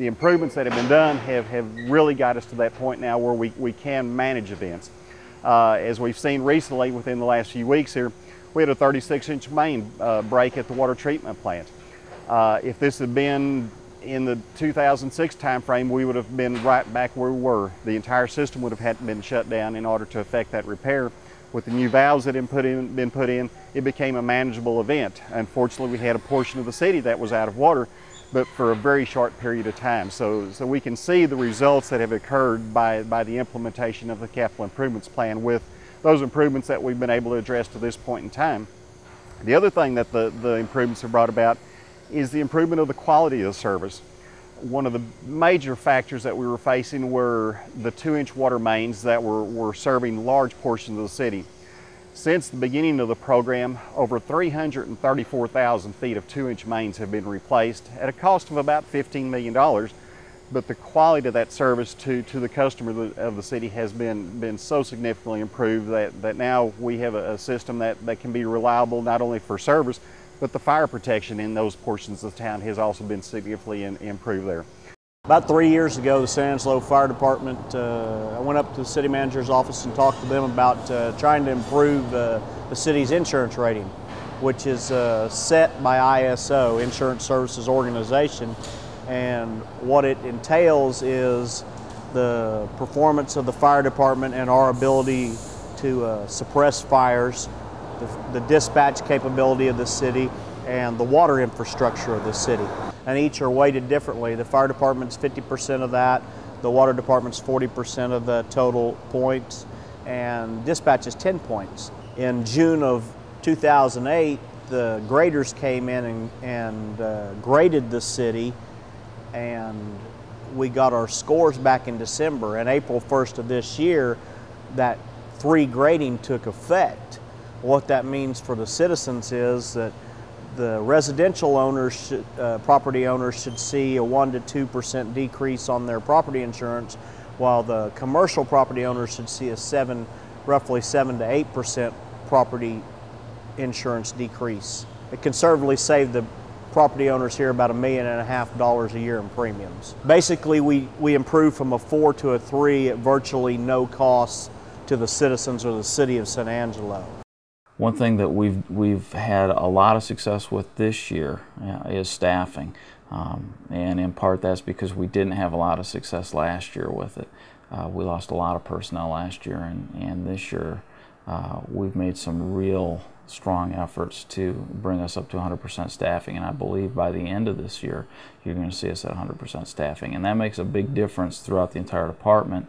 the improvements that have been done have really got us to that point now where we can manage events. As we've seen recently within the last few weeks here, we had a 36-inch main break at the water treatment plant. If this had been in the 2006 timeframe, we would have been right back where we were. The entire system would have had been shut down in order to effect that repair. With the new valves that had been put in, it became a manageable event. Unfortunately, we had a portion of the city that was out of water, but for a very short period of time. So we can see the results that have occurred by the implementation of the capital improvements plan with those improvements that we've been able to address to this point in time. The other thing that the improvements have brought about is the improvement of the quality of the service. One of the major factors that we were facing were the 2-inch water mains that were serving large portions of the city. Since the beginning of the program, over 334,000 feet of 2-inch mains have been replaced at a cost of about $15 million, but the quality of that service to the customer of the city has been so significantly improved that now we have a system that can be reliable not only for service, but the fire protection in those portions of the town has also been significantly improved there. About 3 years ago, the San Angelo Fire Department, I went up to the city manager's office and talked to them about trying to improve the city's insurance rating, which is set by ISO, Insurance Services Organization, and what it entails is the performance of the fire department and our ability to suppress fires, the dispatch capability of the city, and the water infrastructure of the city. And each are weighted differently. The fire department's 50% of that, the water department's 40% of the total points, and dispatch is 10 points. In June of 2008, the graders came in and graded the city, and we got our scores back in December. And April 1st of this year, that 3 grading took effect. What that means for the citizens is that the residential owners, property owners should see a 1 to 2% decrease on their property insurance, while the commercial property owners should see a roughly 7 to 8% property insurance decrease. It conservatively saved the property owners here about $1.5 million a year in premiums. Basically, we improved from a 4 to a 3 at virtually no cost to the citizens or the City of San Angelo. One thing that we've had a lot of success with this year is staffing, and in part that's because we didn't have a lot of success last year with it. We lost a lot of personnel last year, and this year we've made some real strong efforts to bring us up to 100% staffing, and I believe by the end of this year you're going to see us at 100% staffing, and that makes a big difference throughout the entire department.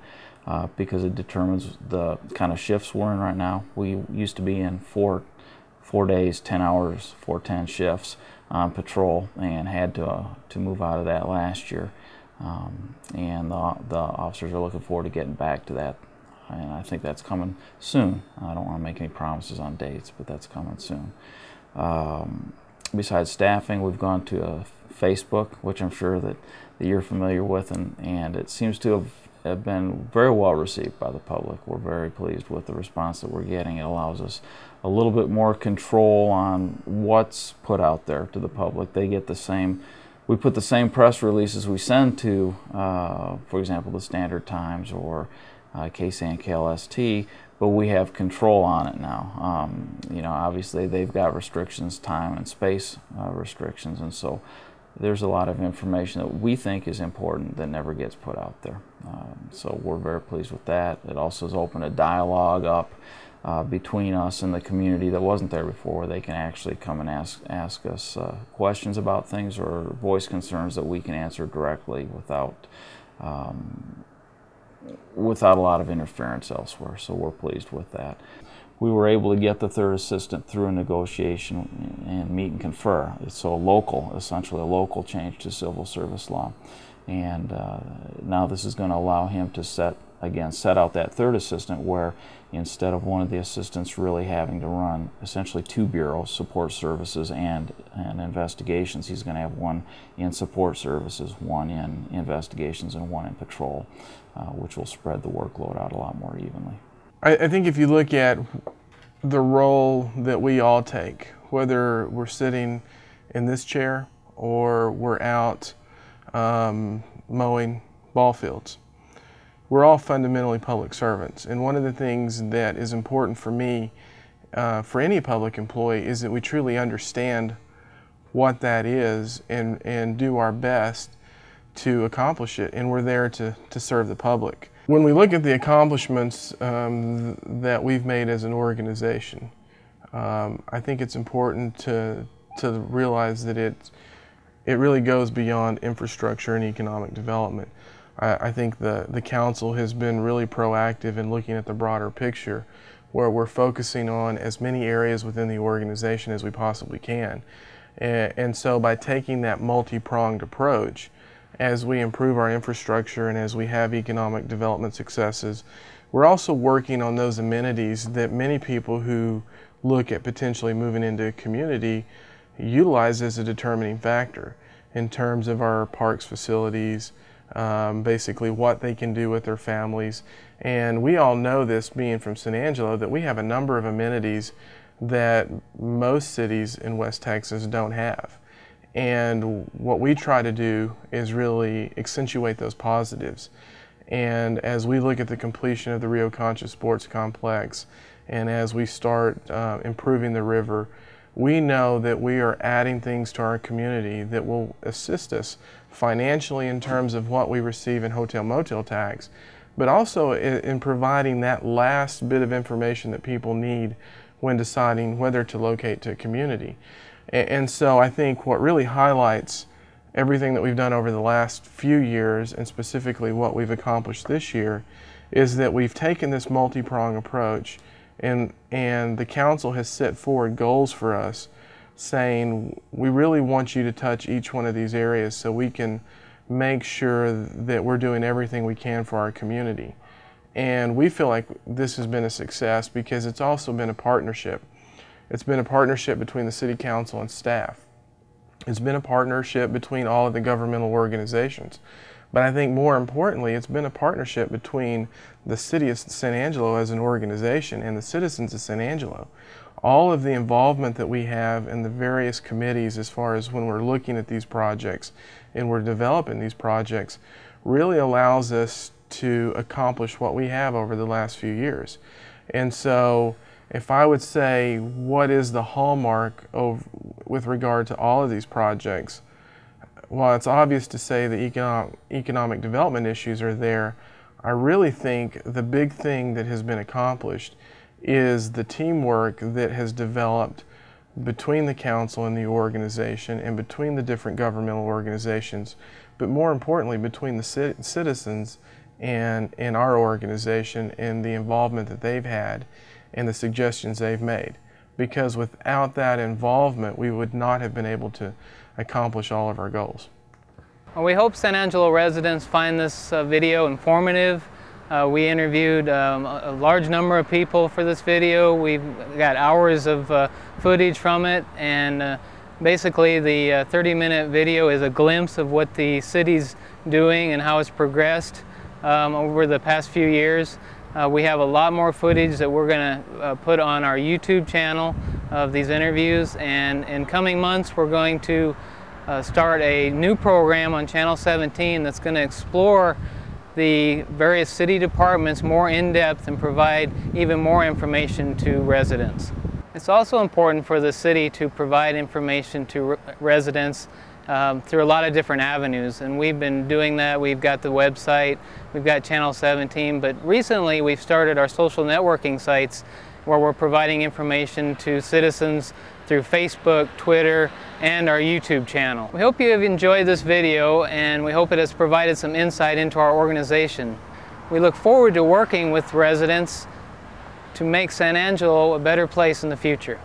Because it determines the kind of shifts we're in right now. We used to be in 4 days, 10 hours, 4-10 shifts on patrol, and had to move out of that last year. And the officers are looking forward to getting back to that, and I think that's coming soon. I don't want to make any promises on dates, but that's coming soon. Besides staffing, we've gone to Facebook, which I'm sure that you're familiar with, and it seems to have been very well received by the public. We're very pleased with the response that we're getting. It allows us a little bit more control on what's put out there to the public. They get the same, we put the same press releases we send to, for example, the Standard Times or KSA and KLST, but we have control on it now. You know, obviously they've got restrictions, time and space restrictions, and so there's a lot of information that we think is important that never gets put out there. So we're very pleased with that. It also has opened a dialogue up between us and the community that wasn't there before, where they can actually come and ask us questions about things or voice concerns that we can answer directly without a lot of interference elsewhere. So we're pleased with that. We were able to get the third assistant through a negotiation and meet and confer. It's so local, essentially a local change to civil service law. And now this is going to allow him to set out that third assistant, where instead of one of the assistants really having to run essentially 2 bureaus, support services and investigations, he's going to have one in support services, one in investigations, and one in patrol, which will spread the workload out a lot more evenly. I think if you look at the role that we all take, whether we're sitting in this chair or we're out mowing ball fields. We're all fundamentally public servants, and one of the things that is important for me, for any public employee, is that we truly understand what that is and do our best to accomplish it, and we're there to serve the public. When we look at the accomplishments that we've made as an organization, I think it's important to realize that it really goes beyond infrastructure and economic development. I think the council has been really proactive in looking at the broader picture, where we're focusing on as many areas within the organization as we possibly can. And so by taking that multi-pronged approach, as we improve our infrastructure and as we have economic development successes, we're also working on those amenities that many people who look at potentially moving into a community utilize as a determining factor in terms of our parks facilities, basically what they can do with their families. And we all know this, being from San Angelo, that we have a number of amenities that most cities in West Texas don't have. And what we try to do is really accentuate those positives. And as we look at the completion of the Rio Concha Sports Complex, and as we start improving the river, we know that we are adding things to our community that will assist us financially in terms of what we receive in hotel motel tax, but also in providing that last bit of information that people need when deciding whether to locate to a community. And so I think what really highlights everything that we've done over the last few years, and specifically what we've accomplished this year, is that we've taken this multi-pronged approach, and the council has set forward goals for us, saying we really want you to touch each one of these areas so we can make sure that we're doing everything we can for our community. And we feel like this has been a success because it's also been a partnership. It's been a partnership between the City Council and staff. It's been a partnership between all of the governmental organizations. But I think more importantly, it's been a partnership between the City of San Angelo as an organization and the citizens of San Angelo. All of the involvement that we have in the various committees as far as when we're looking at these projects and we're developing these projects really allows us to accomplish what we have over the last few years. And so if I would say what is the hallmark with regard to all of these projects, while it's obvious to say the economic development issues are there, I really think the big thing that has been accomplished is the teamwork that has developed between the council and the organization, and between the different governmental organizations, but more importantly between the citizens and our organization, and the involvement that they've had and the suggestions they've made. Because without that involvement, we would not have been able to accomplish all of our goals. Well, we hope San Angelo residents find this video informative. We interviewed a large number of people for this video. We've got hours of footage from it, and basically the 30-minute video is a glimpse of what the city's doing and how it's progressed over the past few years. We have a lot more footage that we're going to put on our YouTube channel of these interviews, and in coming months we're going to start a new program on Channel 17 that's going to explore the various city departments more in depth and provide even more information to residents. It's also important for the city to provide information to residents through a lot of different avenues, and we've been doing that. We've got the website, we've got Channel 17, but recently we've started our social networking sites where we're providing information to citizens through Facebook, Twitter, and our YouTube channel. We hope you have enjoyed this video, and we hope it has provided some insight into our organization. We look forward to working with residents to make San Angelo a better place in the future.